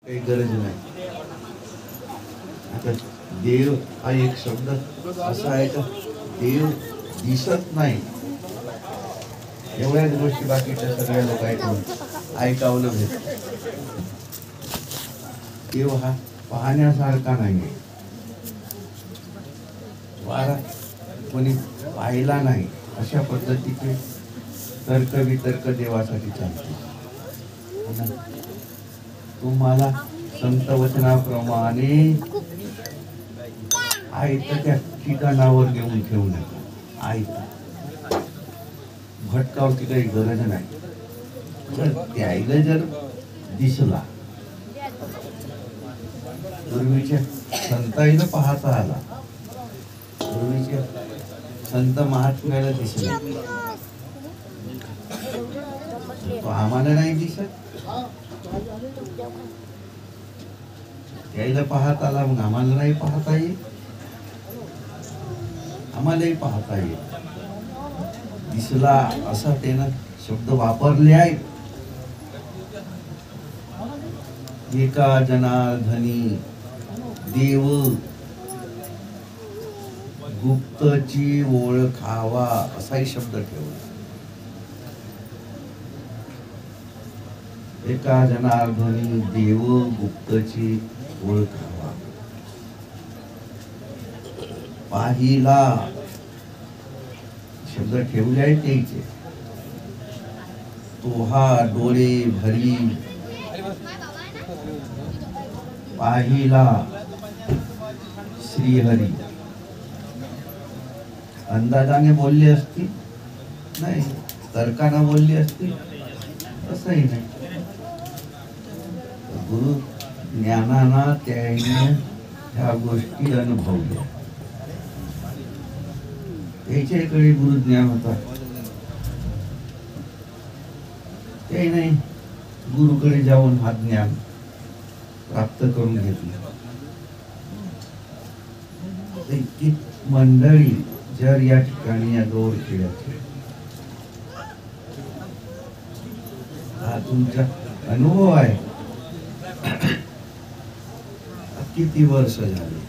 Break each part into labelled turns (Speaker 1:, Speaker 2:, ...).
Speaker 1: काही गरज नाही. आता देव हा एक शब्द असा आहे का देव दिसत नाही, एवढ्याच गोष्टी बाकीच्या सगळ्या लोक ऐकावलं भेट. देव हा पाहण्यासारखा नाही, वारा कोणी पाहिला नाही अशा पद्धतीचे तर्क वितर्क देवासाठी चालते. तुम्हाला संत वचनाप्रमाणे आयतं त्या ठिकाणावर नेऊन ठेवू नका. आयतं भटकावची काही गरज नाही. जर त्याला जर दिसला, पूर्वीच्या संताईला पाहता आला, पूर्वीच्या संत महात्म्याला दिसला, तो आम्हाला नाही दिसत. त्याला पाहता आला, मग आम्हाला नाही पाहता येईल? आम्हालाही पाहता येईल. दिसला असा त्यानं शब्द वापरले आहेत. एका जनार्दनी देव गुप्तची ओळखावा असाही शब्द ठेवला. एका जनार्दनी देव गुप्तची ओळखावा. पाहिला शब्द ठेवले आहेत त्याचे. तोहा डोळे भरी पाहिला श्रीहरी. अंदाजाने बोलले असतील नाही, तर्काने बोलली असतील असंही नाही. गुरु ज्ञानाना त्याने ह्या गोष्टी अनुभवल्या. त्याच्याकडे गुरु ज्ञान होता, ते नाही गुरुकडे जाऊन हा ज्ञान प्राप्त करून घेतलं. इतकी मंडळी जर या ठिकाणी या गौर खेळाची हा तुमचा अनुभव आहे. किती वर्ष झाले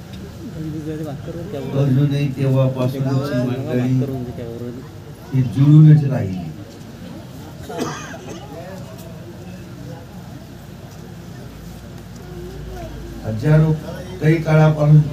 Speaker 1: अजूनही तेव्हापासूनची मंडळी ती जुळूनच राहिली. हजारो काही काळापासून